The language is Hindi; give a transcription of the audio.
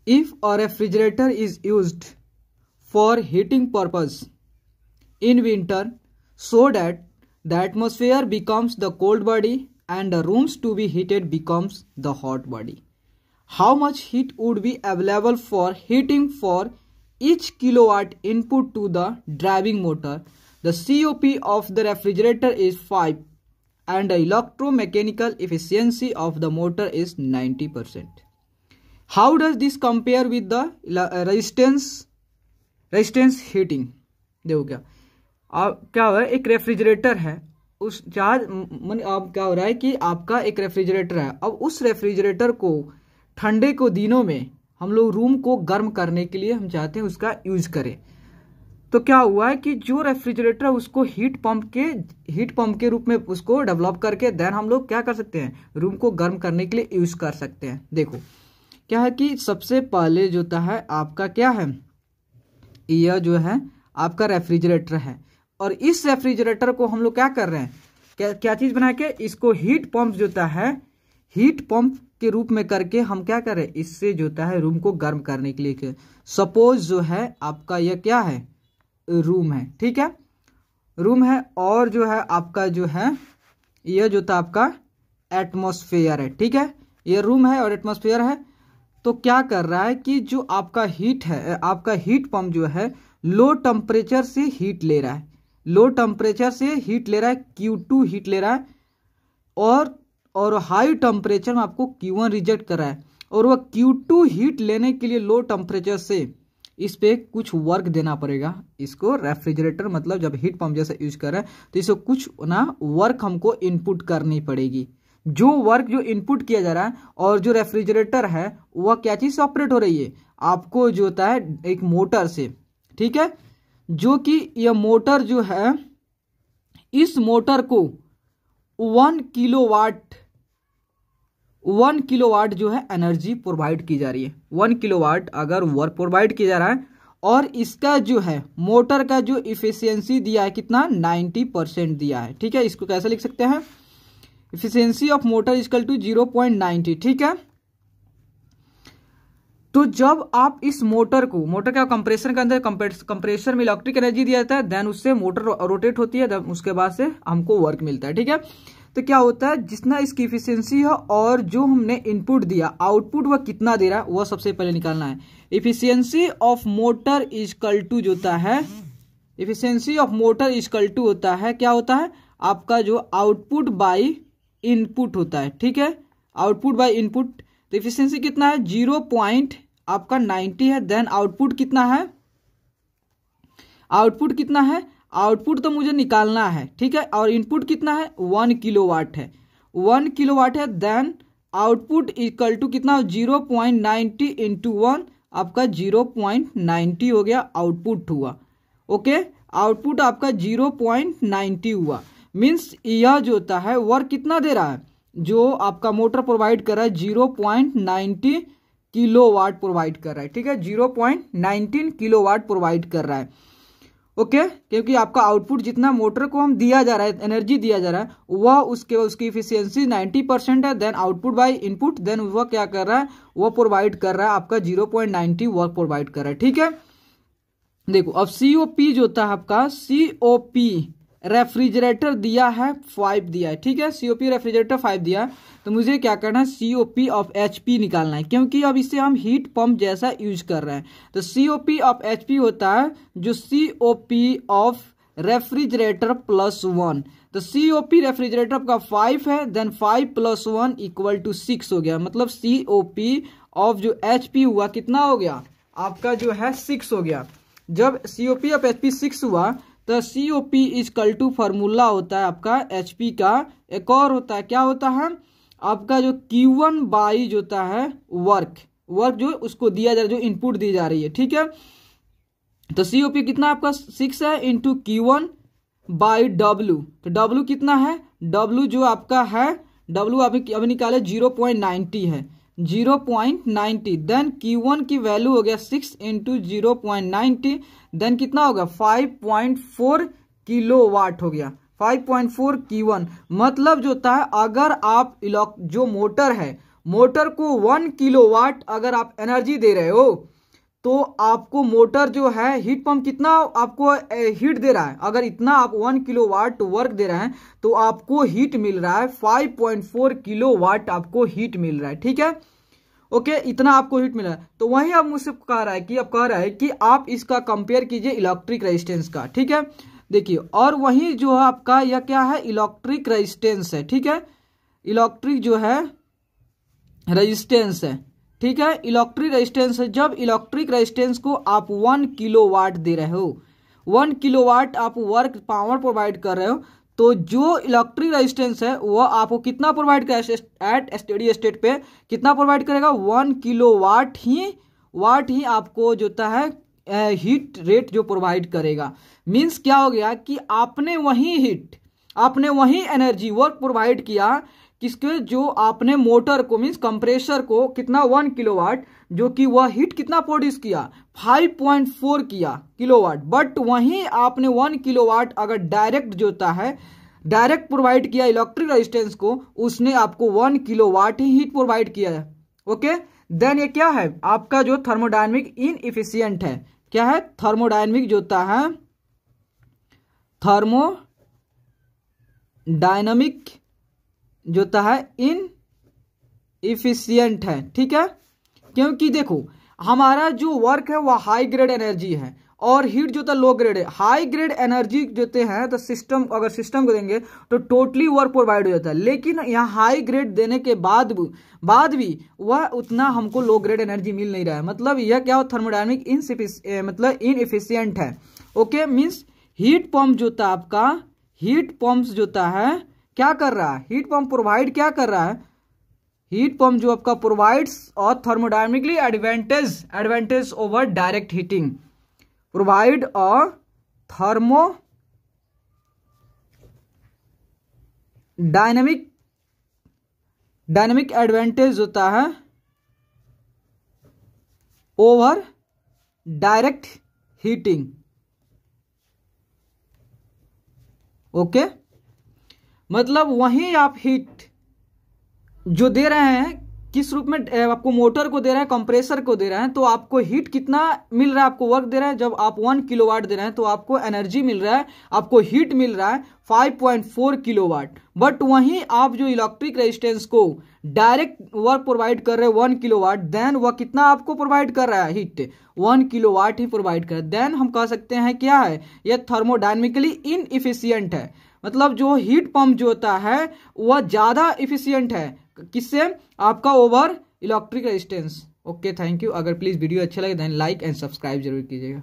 If a refrigerator is used for heating purpose in winter, so that the atmosphere becomes the cold body and the rooms to be heated becomes the hot body, how much heat would be available for heating for each kilowatt input to the driving motor? The COP of the refrigerator is 5 and the electromechanical efficiency of the motor is 90%. How does this compare with the resistance heating? देखो क्या क्या हो रहा है, एक रेफ्रिजरेटर है, उस चार्ज अब क्या हो रहा है कि आपका एक रेफ्रिजरेटर है, अब उस रेफ्रिजरेटर को ठंडे को दिनों में हम लोग रूम को गर्म करने के लिए हम चाहते हैं उसका यूज करें। तो क्या हुआ है कि जो रेफ्रिजरेटर है उसको हीट पंप के रूप में उसको डेवलप करके देन हम लोग क्या कर सकते हैं, रूम को गर्म करने के लिए यूज कर सकते हैं। देखो क्या है कि सबसे पहले जो होता है आपका क्या है, यह जो है आपका रेफ्रिजरेटर है, और इस रेफ्रिजरेटर को हम लोग क्या कर रहे हैं, क्या चीज बना के इसको हीट पंप जो होता है, हीट पंप के रूप में करके हम क्या कर रहे हैं, इससे जो होता है रूम को गर्म करने के लिए। सपोज जो है आपका यह क्या है, रूम है, ठीक है, रूम है, और जो है आपका जो है यह जो था आपका एटमॉस्फेयर है, ठीक है, यह रूम है और एटमॉस्फेयर है। तो क्या कर रहा है कि जो आपका हीट है, आपका हीट पंप जो है लो टेम्परेचर से हीट ले रहा है, लो टेम्परेचर से हीट ले रहा है, Q2 हीट ले रहा है, और हाई टेम्परेचर में आपको Q1 रिजेक्ट कर रहा है, और वह Q2 हीट लेने के लिए लो टेम्परेचर से इस पे कुछ वर्क देना पड़ेगा। इसको रेफ्रिजरेटर मतलब जब हीट पंप जैसा यूज कर रहा है तो इसको कुछ ना वर्क हमको इनपुट करनी पड़ेगी। जो वर्क जो इनपुट किया जा रहा है, और जो रेफ्रिजरेटर है वह क्या चीज से ऑपरेट हो रही है, आपको जो होता है एक मोटर से, ठीक है, जो कि यह मोटर जो है, इस मोटर को 1 किलोवाट जो है एनर्जी प्रोवाइड की जा रही है। 1 किलोवाट अगर वर्क प्रोवाइड किया जा रहा है, और इसका जो है मोटर का जो इफिशियंसी दिया है कितना, 90% दिया है, ठीक है। इसको कैसे लिख सकते हैं, efficiency of motor equal to 0.90, ठीक है। तो जब आप इस मोटर का कंप्रेसर के अंदर कंप्रेसर में इलेक्ट्रिक एनर्जी दिया जाता है, देन उससे मोटर रोटेट होती है, देन उसके बाद से हमको वर्क मिलता है, ठीक है। तो क्या होता है, जितना इसकी इफिशियंसी है और जो हमने इनपुट दिया, आउटपुट वह कितना दे रहा है, वह सबसे पहले निकालना है। Efficiency of motor equal to जो होता है, efficiency of motor equal to होता है, क्या होता है आपका जो आउटपुट बाई इनपुट होता है, ठीक है, आउटपुट बाय इनपुट। तो इफिशियंसी कितना है, 0.90 है, देन आउटपुट कितना है, आउटपुट कितना है, आउटपुट तो मुझे निकालना है, ठीक है, और इनपुट कितना है, 1 किलोवाट है, 1 किलोवाट है, देन आउटपुट इक्वल टू कितना, 0.90 इंटू 1, आपका 0.90 हो गया, आउटपुट हुआ, ओके, आउटपुट आपका 0.90 हुआ। मीन्स यह जो होता है वर्क कितना दे रहा है, जो आपका मोटर प्रोवाइड कर रहा है 0.90 किलोवाट प्रोवाइड कर रहा है, ठीक है, 0.19 किलोवाट प्रोवाइड कर रहा है, ओके। क्योंकि आपका आउटपुट जितना मोटर को हम दिया जा रहा है, एनर्जी दिया जा रहा है, वह उसकी इफिशियंसी 90% है, then output by input, then वह क्या कर रहा है, वह प्रोवाइड कर रहा है आपका 0.90 वर्क प्रोवाइड कर रहा है, ठीक है। देखो अब COP जो होता है आपका, COP रेफ्रिजरेटर दिया है 5 दिया है, ठीक है, COP रेफ्रिजरेटर 5 दिया है, तो मुझे क्या करना है, COP ऑफ HP निकालना है, क्योंकि अब इसे हम हीट पंप जैसा यूज कर रहे हैं। तो COP ऑफ HP होता है जो COP ऑफ रेफ्रिजरेटर +1, तो COP रेफ्रिजरेटर आपका 5 है, देन 5 + 1 = 6 हो गया, मतलब COP ऑफ जो HP हुआ कितना हो गया आपका जो है 6 हो गया। जब COP ऑफ HP 6 हुआ तो COP इक्वल टू फार्मूला होता है आपका HP का, एक और होता है, क्या होता है आपका जो Q1 बाई जो होता है वर्क जो उसको दिया जा रहा है, जो इनपुट दी जा रही है, ठीक है। तो COP कितना आपका 6 है इंटू Q1 बाई W, तो W कितना है, W जो आपका है, W अभी निकाले 0.90 है, 0.90, देन Q1 की वैल्यू हो गया 6 इंटू 0.90, देन कितना होगा 5.4 किलोवाट हो गया, 5.4 Q1। मतलब जो होता है अगर आप जो मोटर है मोटर को 1 किलोवाट अगर आप एनर्जी दे रहे हो तो आपको मोटर जो है हीट पंप कितना आपको हीट दे रहा है, अगर इतना आप 1 किलोवाट वर्क दे रहे हैं तो आपको हीट मिल रहा है 5.4 किलोवाट आपको हीट मिल रहा है। ठीक है, ओके, इतना आपको हीट मिला है। तो वही अब मुझसे कह रहा है कि आप इसका कंपेयर कीजिए इलेक्ट्रिक रेजिस्टेंस का। ठीक है, देखिए, और वही जो है आपका यह क्या है, इलेक्ट्रिक रेजिस्टेंस है। ठीक है, इलेक्ट्रिक जो है रेजिस्टेंस है। ठीक है, इलेक्ट्रिक रेजिस्टेंस है। जब इलेक्ट्रिक रेजिस्टेंस को आप 1 किलोवाट दे रहे हो, 1 किलोवाट आप वर्क पावर प्रोवाइड कर रहे हो, तो जो इलेक्ट्रिक रेजिस्टेंस है वह आपको कितना प्रोवाइड करेगा एट स्टेडी स्टेट पे, कितना प्रोवाइड करेगा, 1 किलोवाट ही आपको जो है हीट रेट जो प्रोवाइड करेगा। मींस क्या हो गया कि आपने वही एनर्जी वर्क प्रोवाइड किया किसके, जो आपने मोटर को मींस कंप्रेसर को कितना 1 किलोवाट, जो कि वह हीट कितना प्रोड्यूस किया 5.4 किलोवाट। बट वहीं आपने 1 किलोवाट अगर डायरेक्ट प्रोवाइड किया इलेक्ट्रिक रेजिस्टेंस को, उसने आपको 1 किलोवाट ही हीट प्रोवाइड किया है। ओके, देन ये क्या है आपका जो थर्मोडायनेमिक इनएफिशिएंट है। क्या है, थर्मोडायनेमिक जो होता है, थर्मोडायनामिक जो होता है इनएफिशिएंट है। ठीक है, क्योंकि देखो हमारा जो वर्क है वह हाई ग्रेड एनर्जी है और हीट जो था लो ग्रेड है। हाई ग्रेड एनर्जी देते हैं तो सिस्टम को देंगे तो टोटली वर्क प्रोवाइड हो जाता है, लेकिन यहाँ हाई ग्रेड देने के बाद भी वह उतना हमको लो ग्रेड एनर्जी मिल नहीं रहा है। मतलब यह क्या हो, थर्मोडायनेमिक इनएफिशिएंट है। ओके, मीन्स हीट पंप जो था आपका, हीट पंप जो होता है क्या कर रहा है, हीट पंप प्रोवाइड क्या कर रहा है, हीट पंप जो आपका प्रोवाइड्स और thermodynamically advantage over direct heating, provide और डायनेमिक एडवांटेज होता है ओवर डायरेक्ट हीटिंग। ओके, मतलब वहीं आप हीट जो दे रहे हैं किस रूप में, आपको मोटर को दे रहे हैं, कंप्रेसर को दे रहे हैं, तो आपको हीट कितना मिल रहा है, आपको वर्क दे रहा है। जब आप 1 किलोवाट दे रहे हैं तो आपको एनर्जी मिल रहा है, आपको हीट मिल रहा है 5.4 किलोवाट। बट वहीं आप जो इलेक्ट्रिक रेजिस्टेंस को डायरेक्ट वर्क प्रोवाइड कर रहे हैं 1 किलोवाट, देन वह कितना आपको प्रोवाइड कर रहा है, हीट 1 किलोवाट ही प्रोवाइड कर रहा है। देन हम कह सकते हैं क्या है, यह थर्मोडायनेमिकली इनएफिशिएंट है। मतलब जो हीट पंप जो होता है वह ज्यादा इफिशियंट है किससे, आपका over electric resistance. Okay, thank you. अगर प्लीज वीडियो अच्छा लगे देन लाइक एंड सब्सक्राइब जरूर कीजिएगा।